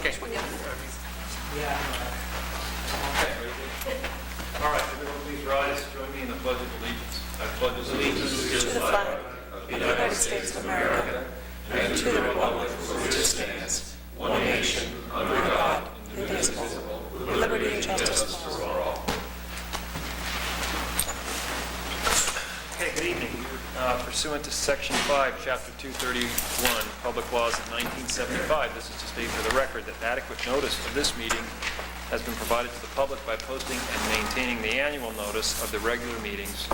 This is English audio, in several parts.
Okay. Yeah. Okay. All right, everyone please rise. Join me in the Pledge of Allegiance. I pledge allegiance To the flag of the United States of America and to the republic for which it stands, one nation, under God, indivisible, with liberty and justice for all. Okay, good evening. Pursuant to Section 5, Chapter 231, Public Laws of 1975, this is to state for the record that adequate notice of this meeting has been provided to the public by posting and maintaining the annual notice of the regular meetings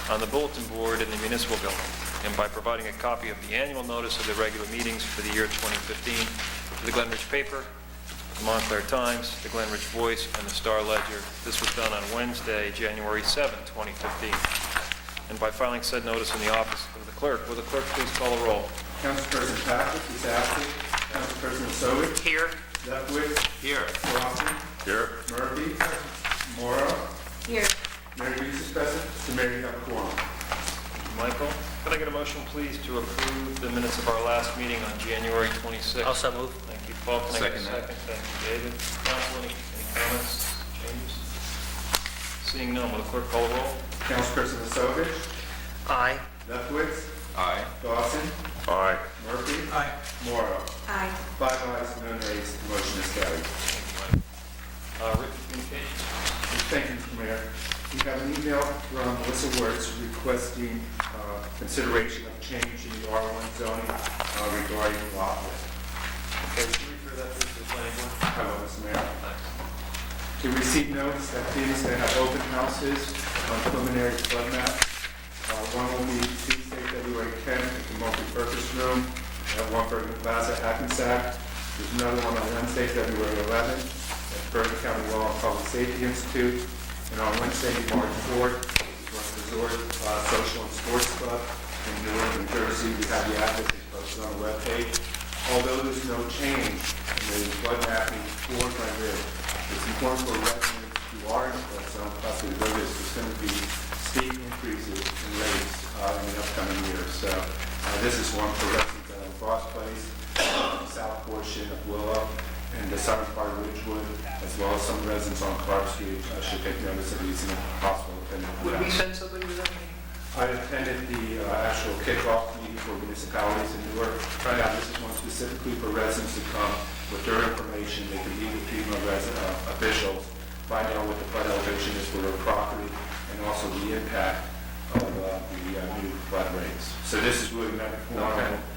on the bulletin board in the municipal building, and by providing a copy of the annual notice of the regular meetings for the year 2015 to the Glen Ridge paper, the Montclair Times, the Glen Ridge Voice, and the Star Ledger. This was done on Wednesday, January 7, 2015. And by filing said notice in the office of the clerk, will the clerk please call a roll? Councilperson Patrick is absent. Councilperson Sowick. Here. Lefkowitz. Here. Lawson. Here. Murphy. Morrow. Here. Mary Reese is present. So Mary, you have a quorum. Michael, could I get a motion, please, to approve the minutes of our last meeting on January 26th? Also move. Thank you, Paul. Can I get a Second that. second? Thank you, David. Council, any comments, changes? Seeing none, will the clerk call a roll? Councilperson Sowick. Aye. Lefkowitz. Aye. Dawson. Aye. Murphy. Aye. Morrow. Aye. 5 ayes, no nays. The motion is carried. Thank you, Mike. Written communications. Thank you, Mr. Mayor. We have an email from Melissa Wertz requesting consideration of change in the R1 zoning regarding lot width. Okay, would you refer that to the planning board? Hello, Mr. Mayor. Thanks. To receive notice that Phoenix may have open houses on preliminary flood map. One will be Tuesday, February 10th at the multi-purpose room at 1 Bergen Plaza, Hackensack. There's another one on Wednesday, February 11th at Bergen County Law and Public Safety Institute. And on Wednesday, March 4th, Resort Social and Sports Club in Newark, New Jersey. We have the address posted on the webpage. Although there's no change in the flood mapping for Glen Ridge, it's important for residents who are in the flood zone, possibly notice there's going to be steep increases in rates in the upcoming years. So this is one for residents on Frost Place, the south portion of Willow, and the southern part of Ridgewood, as well as some residents on Clark Street should take notice of these in a possible opinion. Would we send somebody to that meeting? I attended the actual kickoff meeting for municipalities in Newark. Right. Now, this is one specifically for residents to come with their information. They can meet with FEMA officials, find out what the flood elevation is for their property, and also the impact of the new flood rates. So this is really meant for,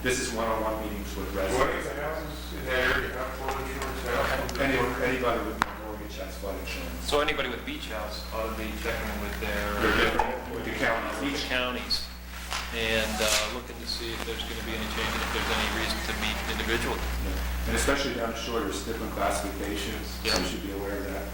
this is one-on-one meetings with residents. Anybody with no mortgage has flood insurance. So anybody with beach house ought to be checking with They're their different with the counties. beach counties and looking to see if there's going to be any change and if there's any reason to meet individually. And especially down the shore, there's different classifications, so you should be aware of that.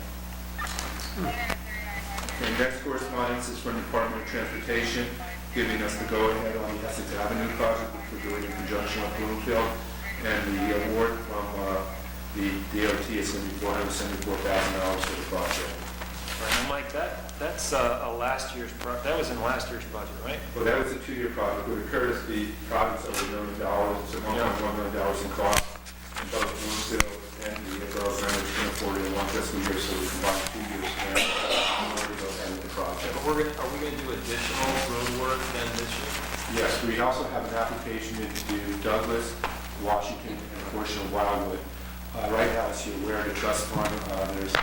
The next correspondence is from the Department of Transportation, giving us the go-ahead on the Essex Avenue project, which we're doing in conjunction with Bloomfield. And the award from the DOT is going to be $474,000 for the project. Right, now, Mike, that's a last year's, that was in last year's budget, right? Well, that was a 2-year project. It occurred as the project's over $1 million, it's $1.1 million in cost. And both Bloomfield and the Borough members can afford it in one fiscal year, so we combine 2 years now in order to go ahead with the project. But are we going to do additional road work than this year? Yes, we also have an application into Douglas, Washington, and a portion of Wildwood. Right now, as you're aware, the trust fund, there's a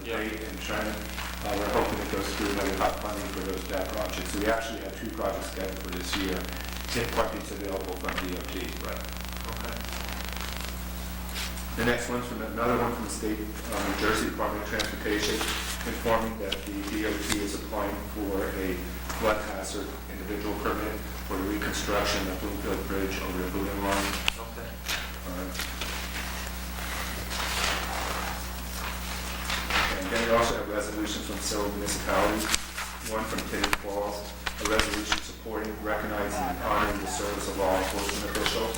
date in China. We're hoping it goes through, that we have funding for that project. So we actually have 2 projects scheduled for this year, if funding's available from DOT. Right. Okay. The next one's from another one from the state, New Jersey Department of Transportation, informing that the DOT is applying for a flood hazard individual permit for the reconstruction of Bloomfield Bridge over the Blue Line. Okay. And then we also have resolutions from several municipalities, one from Tinley Falls, a resolution supporting, recognizing, and honoring the service of law enforcement officials.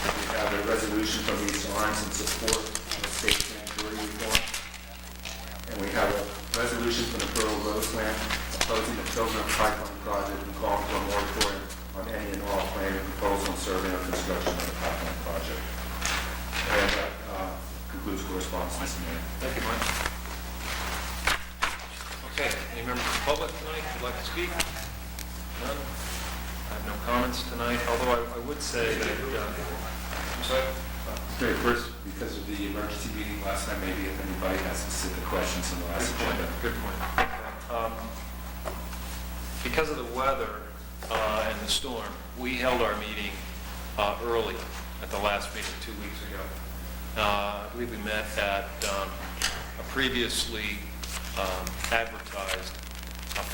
We have a resolution from East Orange in support of state sanctuary reform. And we have a resolution from the Borough of Roseland opposing the Pilgrim Pipeline project and calling for a moratorium on any and all planning, proposal, and survey of construction of the pipeline project. And response, Mr. Mayor. Thank you, Mike. Okay, any members of the public tonight who'd like to speak? None? I have no comments tonight, although I would say that, I'm sorry? Mr. Mayor, first, because of the emergency meeting last night, maybe if anybody has specific questions on the last agenda. Good point. Because of the weather and the storm, we held our meeting early at the last meeting 2 weeks ago. I believe we met at a previously advertised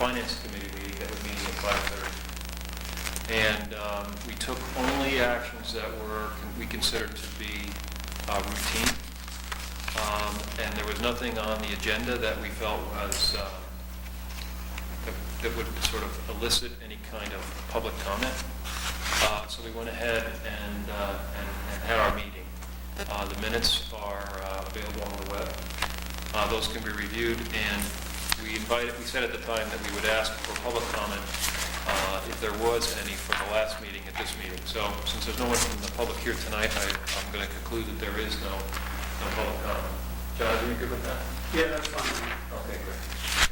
Finance Committee meeting that would meeting at 5:30. And we took only actions that we considered to be routine. And there was nothing on the agenda that we felt was that would sort of elicit any kind of public comment. So we went ahead and had our meeting. The minutes are available on the web. Those can be reviewed, and we said at the time that we would ask for public comment if there was any for the last meeting at this meeting. So since there's no one from the public here tonight, I'm going to conclude that there is no public comment. John, are you good with that? Yeah, that's fine. Okay, great.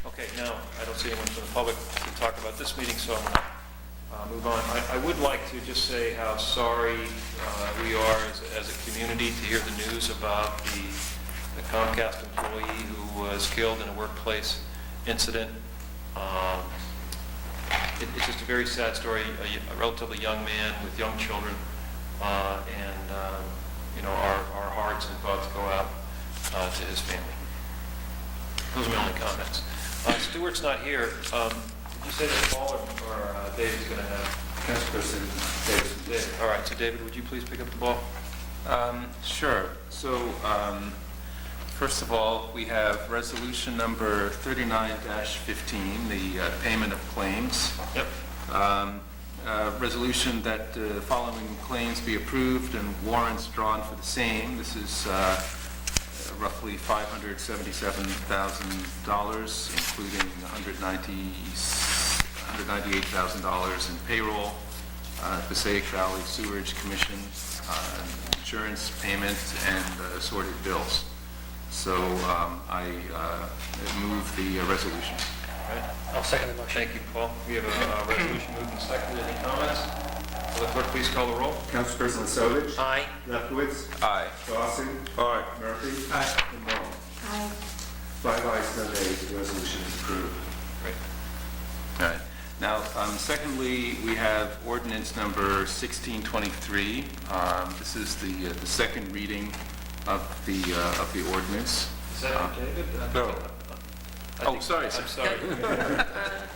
Okay, now, I don't see anyone from the public to talk about this meeting, so I'm going to move on. I would like to just say how sorry we are as a community to hear the news about the Comcast employee who was killed in a workplace incident. It's just a very sad story, a relatively young man with young children, and our hearts and thoughts go out to his family. Those are my only comments. Stuart's not here. Did you say that Paul or David's going to have? Councilperson Davis. All right, so David, would you please pick up the ball? Sure. So, first of all, we have resolution number 39-15, the payment of claims. Yep. Resolution that following claims be approved and warrants drawn for the same. This is roughly $577,000, including $198,000 in payroll, Passaic Valley Sewerage Commission, insurance payment, and assorted bills. So I move the resolution. All right. I'll second the motion. Thank you, Paul. We have a resolution moved and seconded. Any comments? Will the clerk please call the roll? Councilperson Sovich. Aye. Lefkowitz. Aye. Dawson. Aye. Murphy. Aye. And Moore. Aye. 5 ayes, no nays. The resolution is approved. Great. All right. Now, secondly, we have ordinance number 1623. This is the second reading of the ordinance. Is that David? No. Oh, sorry. I'm sorry.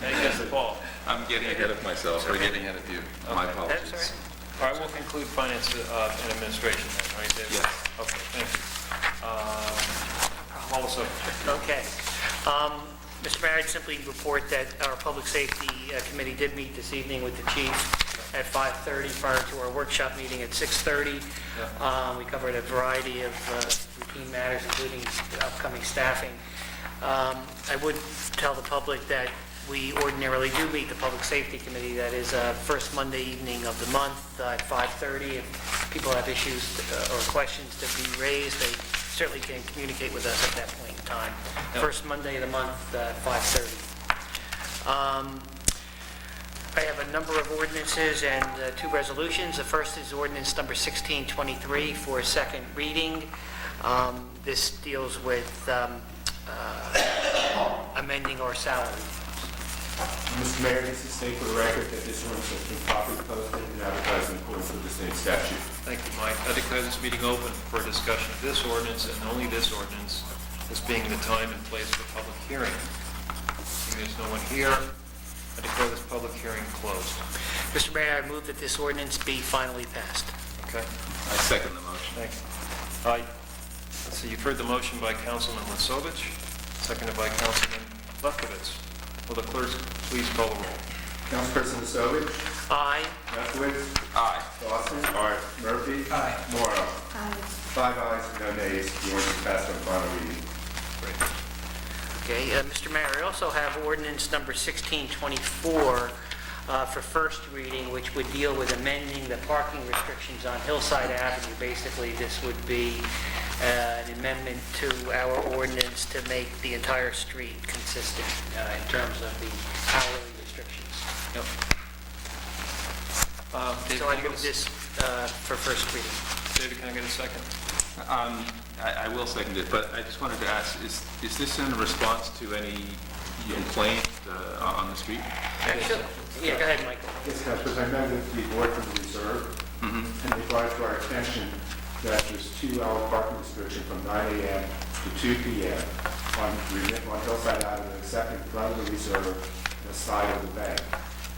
I guess Paul. I'm getting ahead of myself, or getting ahead of you. My Okay. apologies. That's All right, we'll conclude finance and administration then, right, David? Yes. Okay, thank you. Also, Okay. Mr. Mayor, I'd simply report that our Public Safety Committee did meet this evening with the chief at 5:30 prior to our workshop meeting at 6:30. We covered a variety of routine matters, including the upcoming staffing. I would tell the public that we ordinarily do meet the Public Safety Committee. That is first Monday evening of the month at 5:30. If people have issues or questions to be raised, they certainly can communicate with us at that point in time. Yep. First Monday of the month at 5:30. I have a number of ordinances and 2 resolutions. The first is ordinance number 1623 for a second reading. This deals with amending our salary. Mr. Mayor, this is state for the record that this ordinance has been properly posted and advertised in accordance with the state statute. thank you, Mike. I declare this meeting open for a discussion of this ordinance and only this ordinance, this being the time and place for public hearing. Seeing there's no one here, I declare this public hearing closed. Mr. Mayor, I move that this ordinance be finally passed. Okay? I second the motion. Thank you. Let's see, you've heard the motion by Councilman Lesovich, seconded by Councilman Lefkowitz. Will the clerk please call the roll? Councilperson Sovich. Aye. Lefkowitz. Aye. Dawson. Aye. Murphy. Aye. Morrow. Aye. 5 ayes, no nays. The ordinance is passed on final reading. Great. Okay, Mr. Mayor, I also have ordinance number 1624 for first reading, which would deal with amending the parking restrictions on Hillside Avenue. Basically, this would be an amendment to our ordinance to make the entire street consistent in terms of the hourly restrictions. Yep. David, So I can I get move a- this for first reading. David, can I get a second? I will second it, but I just wanted to ask, is this in response to any complaint on the street? Sure. Yeah, go ahead, Michael. Yes, because I met with the board from the reserve, and they brought to our attention that there's 2-hour parking restriction from 9 a.m. to 2 p.m. on Hillside Avenue, except in front of the reserve, and the side of the bank.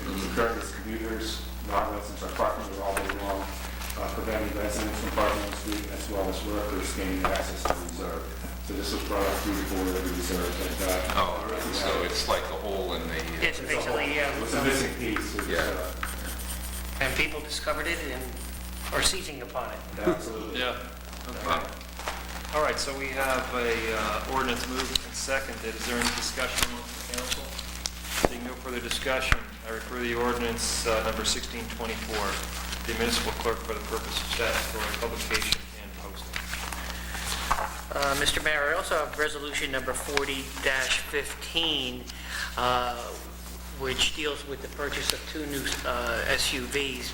And it's currently commuters, non-residents are parking there all day long, preventing residents from parking on the street, as well as workers gaining access to the reserve. So this was brought up through the board of the reserve. And, Oh, so it's like a hole in the... It's basically, it was a missing piece. It was, Yeah. and people discovered it and are seizing upon it. Absolutely. Yeah. Okay. All right, so we have a ordinance moved and seconded. Is there any discussion amongst the council? Seeing no further discussion, I refer the ordinance number 1624 to the municipal clerk for the purpose of statutory publication and posting. Mr. Mayor, I also have resolution number 40-15, which deals with the purchase of 2 new SUVs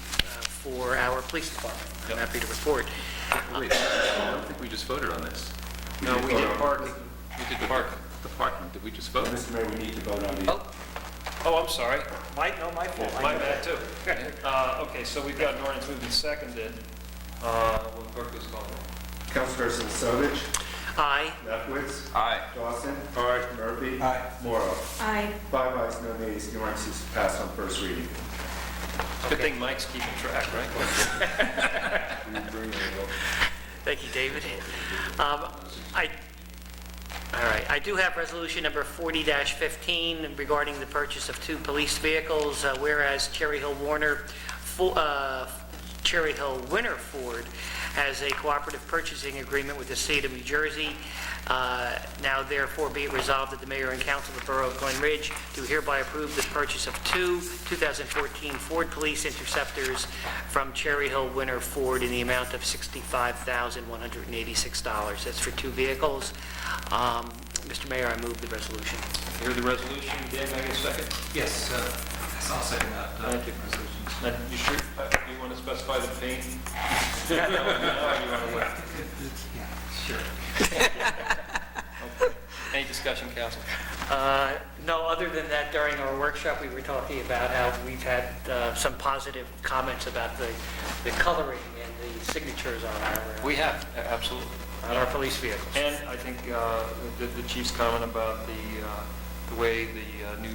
for our police department. I'm happy to report. Wait, I don't think we just voted on this. No, we did parking. We did parking. The parking, did we just vote? Mr. Mayor, we need to vote on the... Oh, I'm sorry. My fault. My bad, too. Okay, so we've got an ordinance moved and seconded. Will the clerk please call the roll? Councilperson Sovich, Aye. Lefkowitz, Aye. Dawson, Murphy, Aye. Morrow. Aye. 5 ayes, no nays, the ordinance is passed on first reading. Good thing Mike's keeping track, right? Thank you, David. All right, I do have resolution number 40-15 regarding the purchase of 2 police vehicles, whereas Cherry Hill Winter Ford has a cooperative purchasing agreement with the state of New Jersey. Now therefore be it resolved that the mayor and council of the Borough of Glen Ridge do hereby approve the purchase of 2 2014 Ford Police Interceptors from Cherry Hill Winter Ford in the amount of $65,186. That's for 2 vehicles. Mr. Mayor, I move the resolution. Hear the resolution. Dan, can I get a second? Yes, I'll second that. Thank you. Now, you sure, you want to specify the paint? No, you want to wait? Sure. Any discussion, council? No, other than that, during our workshop, we were talking about how we've had some positive comments about the coloring and the signatures on We have, absolutely. our police vehicles. And I think the chief's comment about the way the new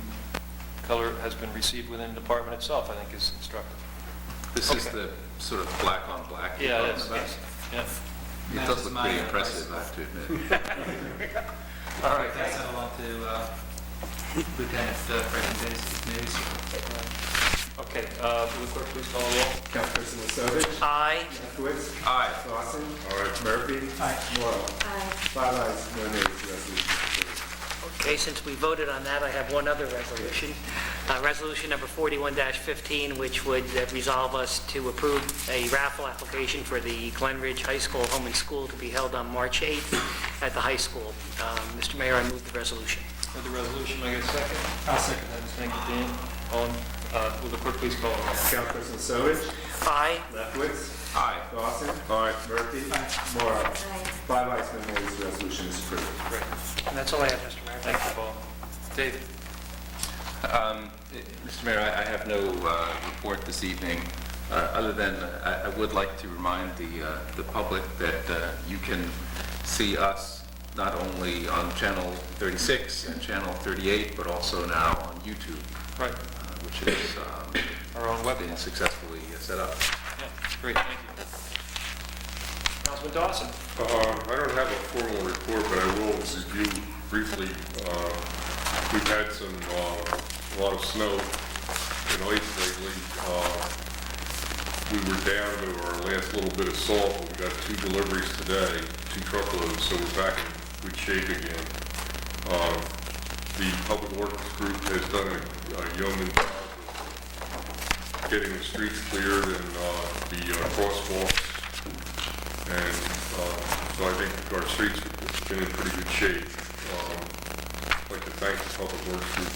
color has been received within the department itself, I think is instructive. This is the sort of black on black. you're Yeah, it talking is, about? yes. Yeah. It does look pretty impressive, I have to admit. All right. Pass that along to Lieutenant President Davis. Okay, will the clerk please call the roll? Councilperson Sovich, Aye. Lefkowitz, Aye. Dawson, Murphy, Morrow. 5 ayes, no nays, the resolution is approved. Okay, since we voted on that, I have one other resolution. Resolution number 41-15, which would resolve us to approve a raffle application for the Glen Ridge High School Home and School to be held on March 8th at the high school. Mr. Mayor, I move the resolution. With the resolution, may I get a second? I'll second that. Thank you, Dan. Will the clerk please call the roll? Councilperson Sovich, Aye. Lefkowitz, Aye. Dawson, Murphy, Morrow. 5 ayes, no nays, the resolution is approved. Great. And that's all I have, Mr. Mayor. Thank you, Paul. David? Mr. Mayor, I have no report this evening, other than I would like to remind the public that you can see us not only on Channel 36 and Channel 38, but also now on YouTube, Right. which is Our own been webcast. successfully set up. Yeah, great, thank you. Councilman Dawson? I don't have a formal report, but I will review briefly. We've had a lot of snow and ice lately. We were down to our last little bit of salt, but we got 2 deliveries today, 2 truckloads, so we're back in good shape again. The Public Works Group has done a yeoman job of getting the streets cleared and the crosswalks and So I think our streets have been in pretty good shape. I'd like to thank the Public Works group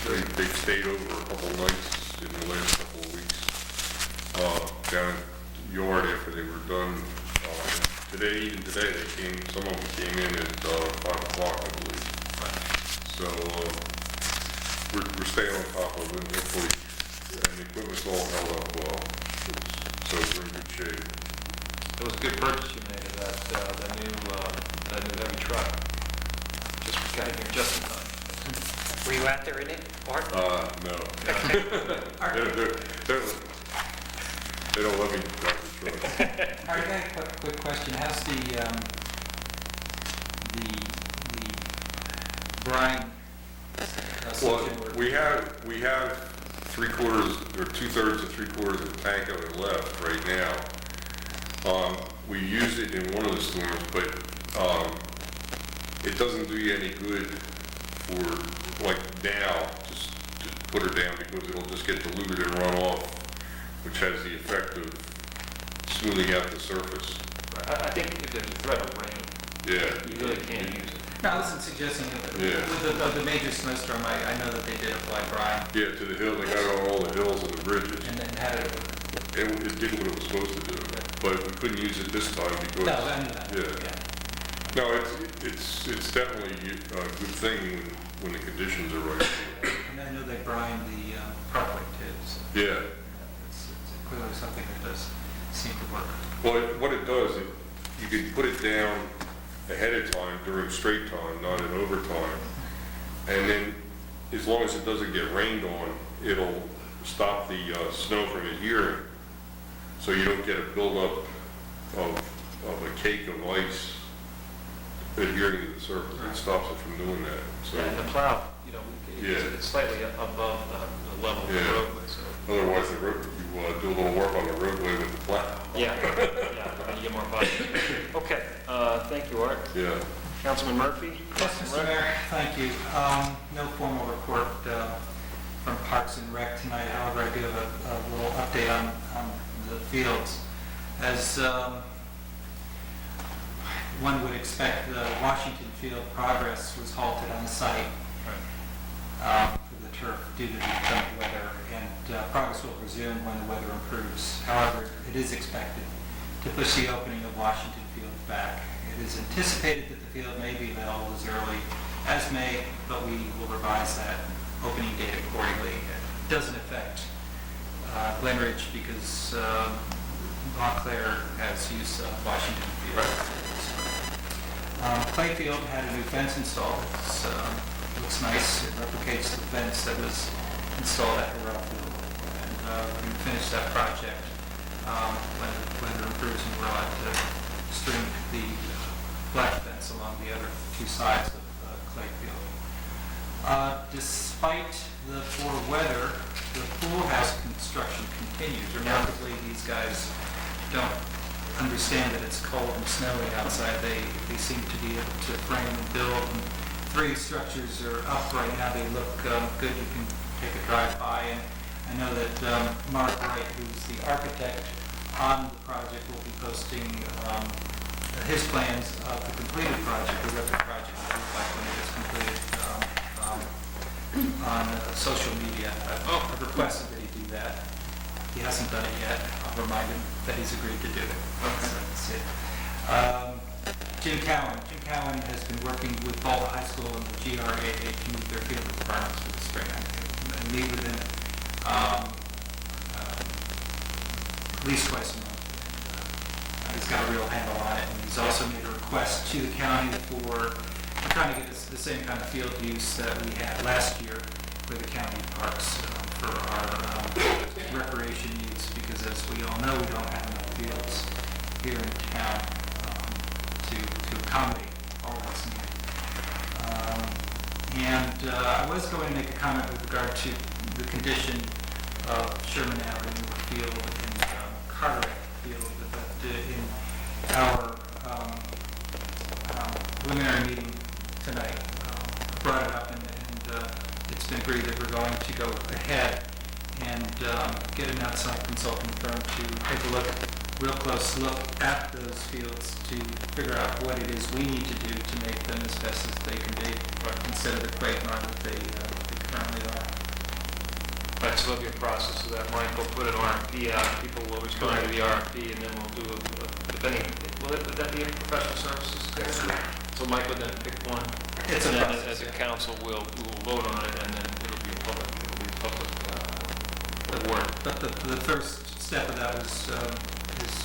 for they've stayed over a couple of nights in the last couple of weeks down in the yard after they were done. Even today, some of them came in at 5 o'clock, I believe. So we're staying on top of it, hopefully, and the equipment's all held up well. So we're in good shape. It was a good purchase you made of that new heavy truck. Just got in here just in time. Were you out there in it, Art? No. They don't let me drive the truck. All right, I got a quick question. How's the brine Well, section work? we have 3/4 or 2/3 to 3/4 of the tank of it left right now. We used it in one of the storms, but it doesn't do you any good for like now, just to put her down because it'll just get diluted and run off, which has the effect of smoothing out the surface. I think if there's a threat of rain, Yeah. you really can't use it. No, I wasn't suggesting that. Yeah. With the major snowstorm, I know that they did apply brine, Yeah, to the hill, they got it on all the hills and the bridges. and then had it. It did what it was supposed to do, but we couldn't use it this time because. No, I knew that. Yeah. No, it's definitely a good thing when the conditions are right. And I know they brine the parkway too, so Yeah. it's clearly something that does seem to work. Well, what it does, you can put it down ahead of time during straight time, not in overtime. And then, as long as it doesn't get rained on, it'll stop the snow from adhering. So you don't get a buildup of a cake of ice adhering to the surface. It stops it from doing that. So, And the plow, Yeah. it's slightly above the level of the Yeah. roadway, so. otherwise, you do a little work on the roadway with the plow. Yeah, and you get more positive. Okay, thank you, Art. Yeah. Councilman Murphy? Yes, Mr. Mayor, thank you. No formal report from Parks and Rec tonight. However, I do have a little update on the fields. As one would expect, the Washington Field progress was halted on site for the turf due to the inclement weather, and progress will resume when the weather improves. However, it is expected to push the opening of Washington Field back. It is anticipated that the field may be available as early as May, but we will revise that opening date accordingly. It doesn't affect Glen Ridge because Montclair has use of Washington Field. Clayfield had a new fence installed. It looks nice. It replicates the fence that was installed at Borough. And we're going to finish that project when the weather improves and we're allowed to string the black fence along the other two sides of Clayfield. Despite the poor weather, the pool house construction continues. Remarkably, these guys don't understand that it's cold and snowy outside. They seem to be able to frame and build. And 3 structures are up right now. They look good. You can take a drive by. And I know that Mark Wright, who's the architect on the project, will be posting his plans of the completed project, the what the project will look like when it is completed on social media. I've requested that he do that. He hasn't done it yet. I'll remind him that he's agreed to do it. Okay. So that's it. Jim Cowan. Jim Cowan has been working with Borough High School and the GRAA to meet their field requirements for the spring. I meet with him at least twice a month. He's got a real handle on it, and he's also made a request to the county for trying to get the same kind of field use that we had last year with the county parks for our recreation needs, because as we all know, we don't have enough fields here in town to accommodate all that's needed. I was going to make a comment with regard to the condition of Sherman Avenue Field and Carteret Field, but in our preliminary meeting tonight, I brought it up, and it's been agreed that we're going to go ahead and get an outside consulting firm to take a look real close look at those fields to figure out what it is we need to do to make them as best as they can be, instead of the quagmire that they currently are. Right, so there'll be a process of that. Mike will put an RFP out, people will respond to the RFP, and then we'll do depending, would that be a professional services? That's correct. So Mike would then pick one, It's a and then process, as a yeah. council, we'll vote on it, and then it'll be public award. But the first step of that is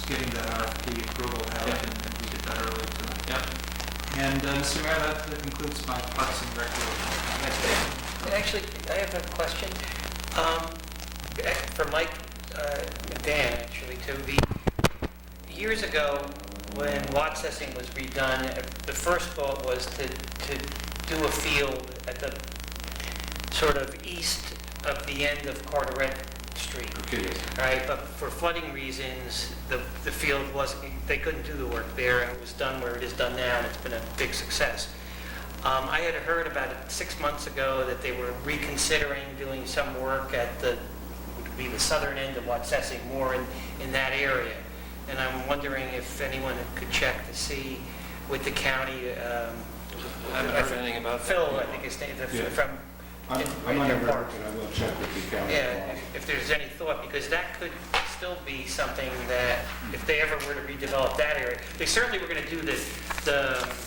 getting that RFP approval out, Yeah. and we did that earlier tonight. Yeah. And Mr. Mayor, that concludes my Parks and Recreation. Actually, I have a question for Mike, Dan, actually, too. Years ago, when Watsessing was redone, the first thought was to do a field at the sort of east of the end of Carteret Street. Okay. Right, but for flooding reasons, the field wasn't, they couldn't do the work there, and it was done where it is done now, and it's been a big success. I had heard about it 6 months ago that they were reconsidering doing some work at would be the southern end of Watsessing, more in that area. And I'm wondering if anyone could check to see with the county. I haven't heard anything about that. Phil, I think his name, Yeah. from. I'm in on your park. and I will check with the county. Yeah, if there's any thought, because that could still be something that, if they ever were to redevelop that area, they certainly were going to do the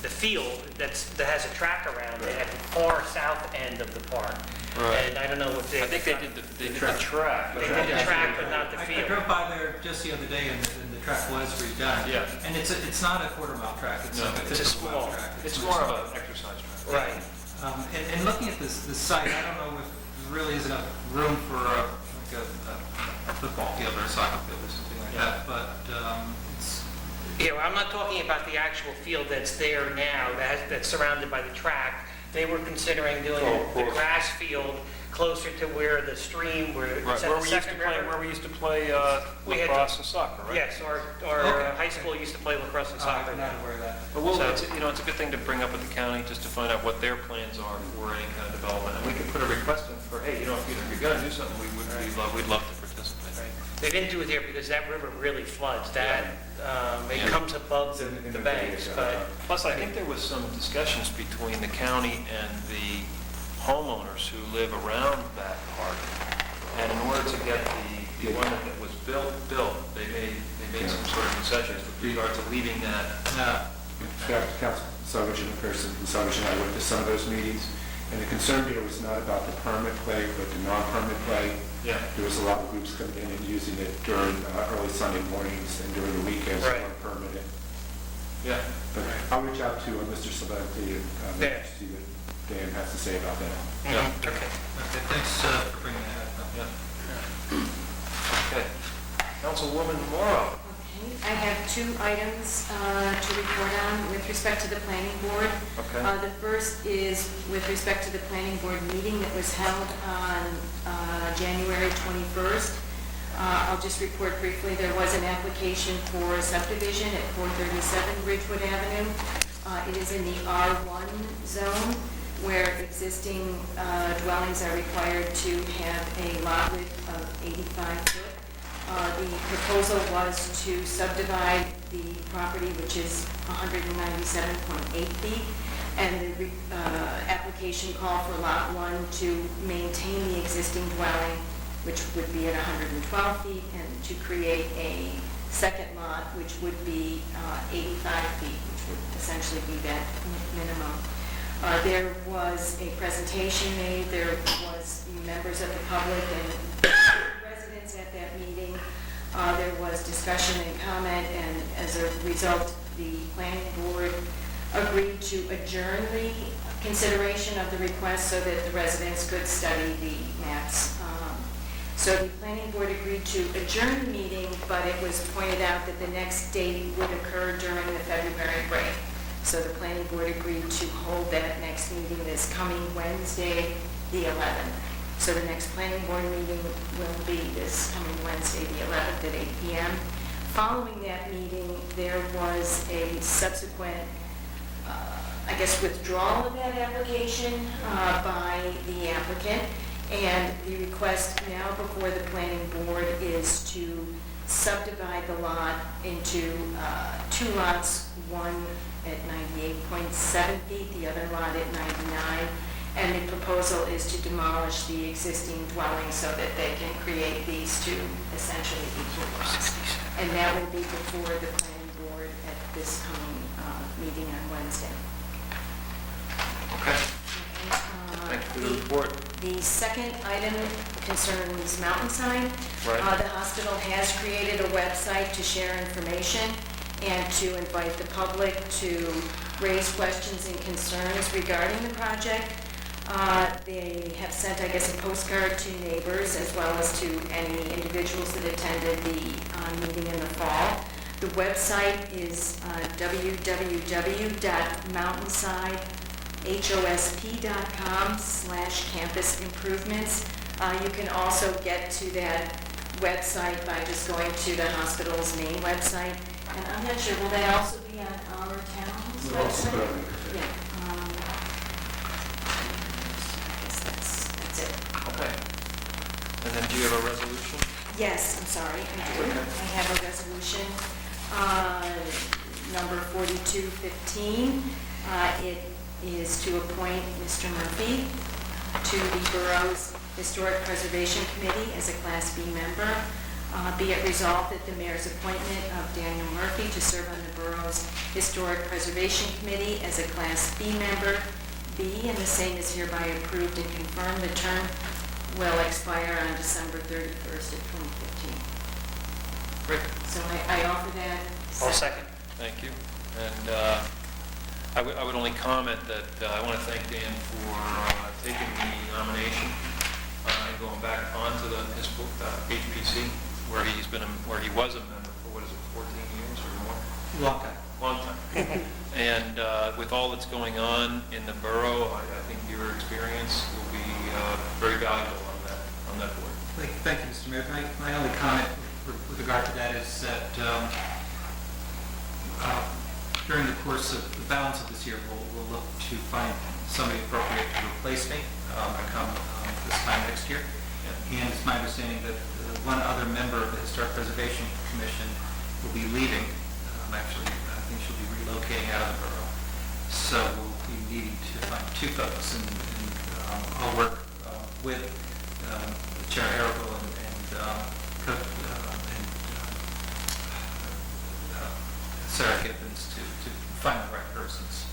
field that has a track around it at the far south end of the park. Right. And I don't know if they. I think they did the track. They did the track, but not the I field. drove by there just the other day, and the track was redone. Yeah. And it's not a quarter-mile track, it's No, a it's a 50-mile small- track. It's more of an exercise track. Right. And looking at this site, I don't know if there really is enough room for like a football field or a soccer field or something like that, but it's, Yeah, well, I'm not talking about the actual field that's there now, that's surrounded by the track. They were considering doing the grass field closer to where the stream, where Right, it's at where the we used to second play, river. where we used to play We had lacrosse and soccer, right? Yes, our Okay. high school used to play lacrosse and soccer. I'm not aware of that. But we'll, So- it's a good thing to bring up with the county, just to find out what their plans are for any kind of development. And we could put a request in for, hey, if you're gonna do something, we'd love to participate. Right. They didn't do it there because that river really floods. That, it Yeah. comes above It's in the the banks, days, but, Plus, I think there was some discussions between the county and the homeowners who live around that park. And in order to get the one that was built, they made some sort of concessions with regard to leaving that. Council Savage and the person from Savage and I went to some of those meetings, and the concern here was not about the permit play, but the non-permit play. Yeah. There was a lot of groups coming in and using it during early Sunday mornings and during the weekends Right. when permitted. Yeah. But I'll reach out to Mr. Salenti and Yeah. see what Dan has to say about that. Yeah. okay. Okay, thanks for bringing that up. Yeah. Okay. Councilwoman Morrow. Okay, I have 2 items to report on with respect to the planning board. Okay. The first is with respect to the planning board meeting that was held on January 21st. I'll just report briefly, there was an application for a subdivision at 437 Ridgewood Avenue. It is in the R1 zone where existing dwellings are required to have a lot width of 85 foot. The proposal was to subdivide the property, which is 197.8 feet, and the application called for Lot 1 to maintain the existing dwelling, which would be at 112 feet, and to create a second lot, which would be 85 feet, which would essentially be that minimum. There was a presentation made, there was members of the public and residents at that meeting. There was discussion and comment, and as a result, the planning board agreed to adjourn the consideration of the request so that the residents could study the maps. So the planning board agreed to adjourn the meeting, but it was pointed out that the next date would occur during the February break. So the planning board agreed to hold that next meeting this coming Wednesday, the 11th. So the next planning board meeting will be this coming Wednesday, the 11th at 8 p.m. Following that meeting, there was a subsequent, withdrawal of that application by the applicant. And the request now before the planning board is to subdivide the lot into two lots, one at 98.7 feet, the other lot at 99. And the proposal is to demolish the existing dwelling so that they can create these two essentially equal lots. And that will be before the planning board at this coming meeting on Wednesday. Okay. Thank you for the report. The second item concerns Mountainside. Right. The hospital has created a website to share information and to invite the public to raise questions and concerns regarding the project. They have sent, I guess, a postcard to neighbors as well as to any individuals that attended the meeting in the fall. The website is www.mountainside.hosp.com/campus improvements. You can also get to that website by just going to the hospital's main website. And I'm not sure, will that also be on our town's We'll also put website? it on the- Yeah. I guess that's it. Okay. And then do you have a resolution? Yes, I'm sorry, I do. Okay. I have a resolution, number 4215. It is to appoint Mr. Murphy to the Borough's Historic Preservation Committee as a Class B member. Be it resolved that the mayor's appointment of Daniel Murphy to serve on the Borough's Historic Preservation Committee as a Class B member be, and the same is hereby approved and confirmed. The term will expire on December 31st of 2015. Great. So I offer that. I'll second. Thank you. And I would only comment that I want to thank Dan for taking the nomination and going back onto the HPC, where he was a member for, what is it, 14 years or more? Long time. Long time. And with all that's going on in the borough, I think your experience will be very valuable on that board. Thank you, Mr. Mayor. My only comment with regard to that is that during the course of the balance of this year, we'll look to find somebody appropriate to replace me come this time next year. And it's my understanding that one other member of the Historic Preservation Commission will be leaving. Actually, I think she'll be relocating out of the borough. So we'll be needing to find two folks, and I'll work with Chair Arago and Sarah Gibbons to find the right persons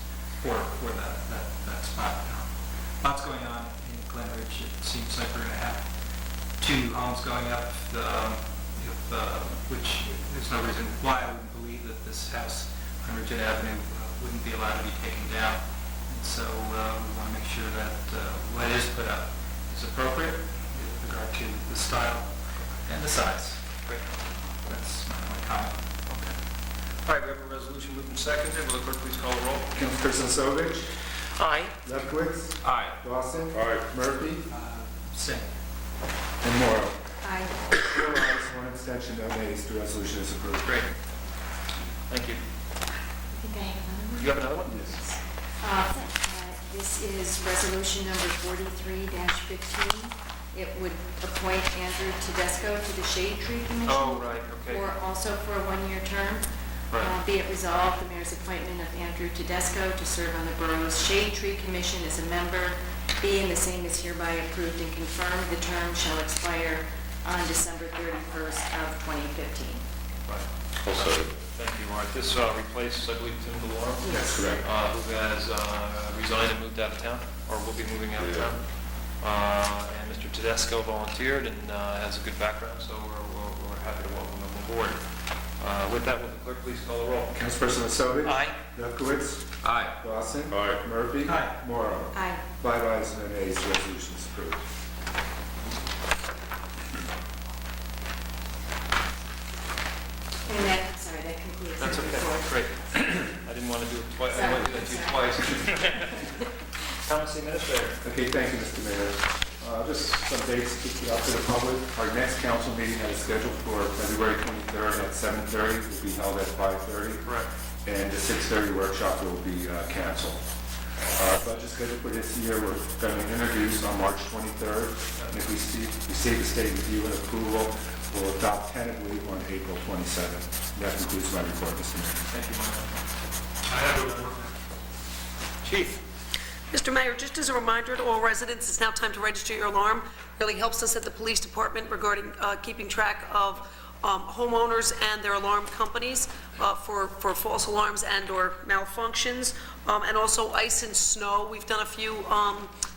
for that spot. Lots going on in Glen Ridge. It seems like we're going to have two new homes going up, which there's no reason why I wouldn't believe that this house on Ridgewood Avenue wouldn't be allowed to be taken down. And so we want to make sure that what is put up is appropriate with regard to the style and the size. Great. That's my only comment. Okay. All right, we have a resolution moved and seconded. Will the clerk please call the roll? Councilperson Sovich, Aye. Lefkowitz, Aye. Dawson, Aye. Murphy, Same. and Morrow. Aye. 4 ayes, 1 abstention, no nays. The resolution is approved. Great. Thank you. I think I have another one. You have another one? Yes. This is resolution number 43-15. It would appoint Andrew Tedesco to the Shade Tree Commission. Oh, right, okay. Also for a one-year term. Right. Be it resolved, the mayor's appointment of Andrew Tedesco to serve on the borough's Shade Tree Commission as a member. Be, and the same is hereby approved and confirmed. The term shall expire on December 31st of 2015. Right. Also, Thank you, Art. This replaces, I believe, Tim DeLauro, That's correct. who has resigned and moved out of town, or will be moving out of Yeah. town. And Mr. Tedesco volunteered and has a good background, so we're happy to welcome him aboard. With that, will the clerk please call the roll? Councilperson Sovich. Aye. Lefkowitz, Aye. Dawson. Aye. Murphy. Aye. Morrow. Aye. 5 ayes, no nays. The resolution is approved. And that, sorry, that concludes the That's okay, report. great. I didn't want to do it twice, I didn't want to do that to you twice. Comments, the administrator? Okay, thank you, Mr. Mayor. Just some dates to keep out to the public. Our next council meeting that is scheduled for February 23rd at 7:30 will be held at 5:30. Correct. And the 6:30 workshop will be canceled. Budget schedule for this year, we're going to introduce on March 23rd. And if we receive the state review and approval will adopt tentatively on April 27th. That concludes my report, Mr. Mayor. Thank you, Michael. I have a report. Chief? Mr. Mayor, just as a reminder to all residents, it's now time to register your alarm. Really helps us at the police department regarding keeping track of homeowners and their alarm companies for false alarms and/or malfunctions. And also ice and snow. We've done a few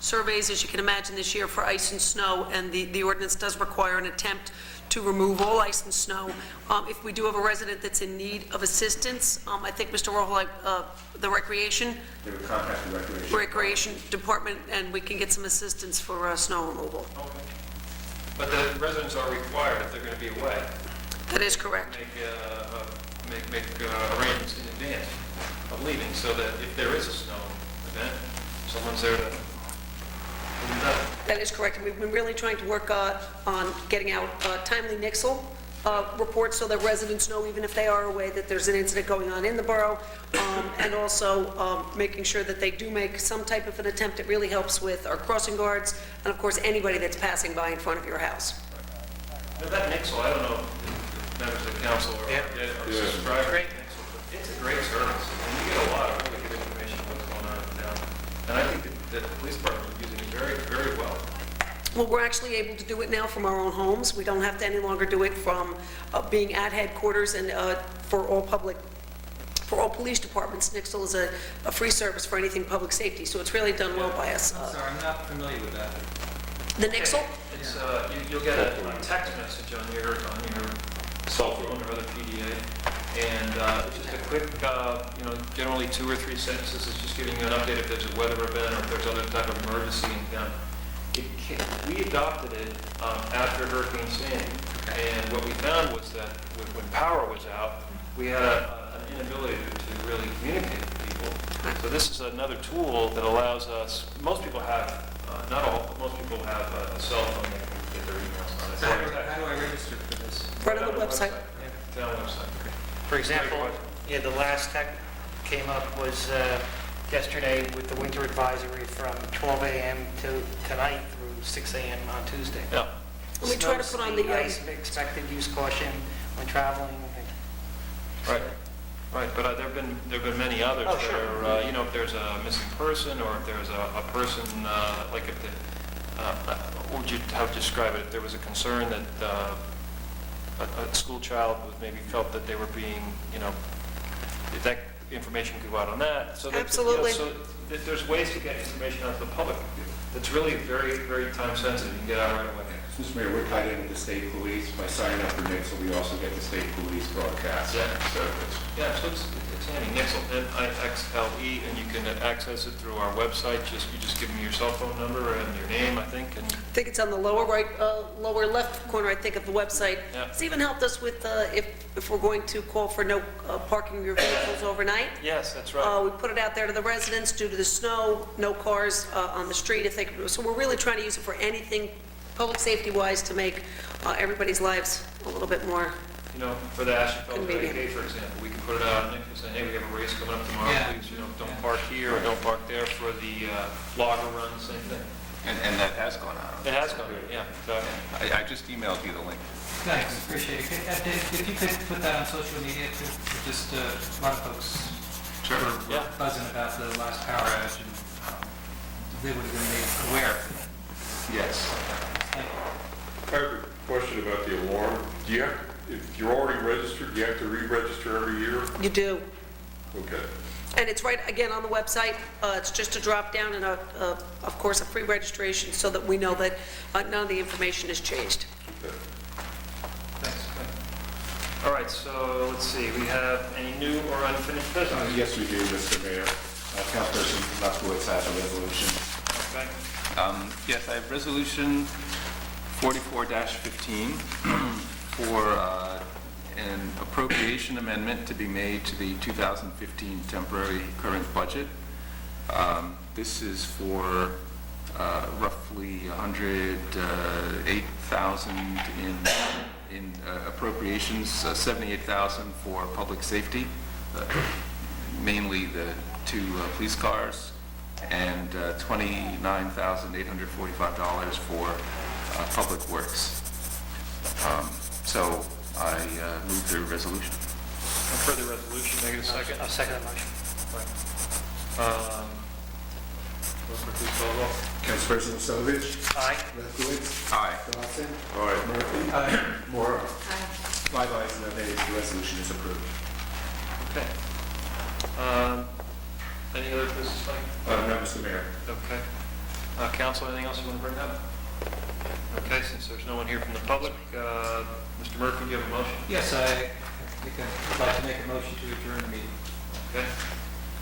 surveys, as you can imagine, this year for ice and snow, and the ordinance does require an attempt to remove all ice and snow. If we do have a resident that's in need of assistance, I think Mr. Rojo, the Recreation They would contact the Recreation. Department, and we can get some assistance for snow removal. Okay. But the residents are required, if they're going to be away, That is correct. make arrangements in advance of leaving, so that if there is a snow event, someone's there to do that. That is correct. And we've been really trying to work on getting out timely NIXL reports so that residents know, even if they are away, that there's an incident going on in the borough, and also making sure that they do make some type of an attempt. It really helps with our crossing guards and, of course, anybody that's passing by in front of your house. Now, that Nixle, I don't know if members of the council are subscribed to Nixle, but it's a great service, and you get a lot of really good information on what's going on in town. And I think that the police department is using it very, very well. Well, we're actually able to do it now from our own homes. We don't have to any longer do it from being at headquarters, and for all police departments, NIXL is a free service for anything public safety, so it's really done well by us. I'm sorry, I'm not familiar with that. The NIXL? It's, you'll get a text message on your cell phone or other PDA, and it's just a quick, generally 2 or 3 sentences. It's just giving you an update if there's a weather event or if there's other type of emergency in town. We adopted it after Hurricane Sandy, and what we found was that when power was out, we had an inability to really communicate with people. So this is another tool that allows us, most people have, not all, but most people have a cell phone they can get their emails on. So how do I register for this? Right on the website. Down the website. For example, the last tech came up was yesterday with the winter advisory from 12 a.m. to tonight through 6 a.m. on Tuesday. Yeah. And we try to put on the Ice, expected use caution when traveling. Right, but there've been many others. Oh, sure. That are, if there's a missing person, or if there's a person, like if what would you, how would you describe it? If there was a concern that a school child was maybe felt that they were being, if that information could go out on that. So that, Absolutely. So there's ways to get information out to the public. That's really very, very time sensitive. You can get out right away. Mr. Mayor, we're tied in with the state police. By signing up for NIXL, we also get the state police broadcast. Yeah. So So it's handy. Nixle, N-I-X-L-E, and you can access it through our website. You just give me your cell phone number and your name, I think, and I think it's on the lower right, lower left corner, I think, of the website. Yeah. It's even helped us with if we're going to call for no parking your vehicles overnight. yes, that's right. We put it out there to the residents due to the snow, no cars on the street. So we're really trying to use it for anything public safety-wise to make everybody's lives a little bit more. For the Ashenfeld Convenient. Day, for example, we can put it out on Nixle saying, hey, we have a race coming up tomorrow, Yeah. please, don't park here or don't park there. For the logger run, same thing. And that has gone out. It has gone, yeah. So, I just emailed you the link. Thanks, appreciate it. If you could put that on social media too, just a lot of folks were Yeah. buzzing about the last power outage, and they would have been made aware. Yes. Thank you. I have a question about the alarm. Do you have, if you're already registered, do you have to re-register every year? You do. Okay. And it's right, again, on the website. It's just a drop-down and, of course, a free registration so that we know that none of the information has changed. Okay. Thanks. all right, so let's see. We have any new or unfinished business? yes, we do, Mr. Mayor. Councilperson Lefkowitz has a resolution. Okay. Yes, I have Resolution 44-15 for an appropriation amendment to be made to the 2015 temporary current budget. This is for roughly $108,000 in appropriations, $78,000 for public safety, mainly the 2 police cars, and $29,845 for public works. So I move the resolution. No further resolution, may I get a second? I'll second the motion. Clerk, please call the roll. Councilperson Ovovich. Aye. Lefkowitz. Aye. Dawson. Aye. Murphy. Moore. Aye. 5 ayes, no nays, the resolution is approved. Okay. Any other business, Mike? No, Mr. Mayor. Okay. Council, anything else you want to bring up? Okay, since there's no one here from the public, Mr. Murphy, do you have a motion? Yes, I think I'd like to make a motion to adjourn the meeting. Okay.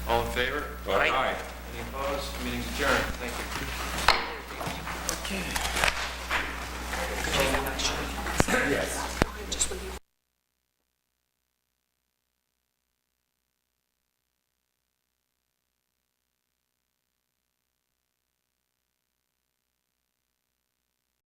All in favor? Aye. Any opposed? Meeting's adjourned. Thank you. Okay.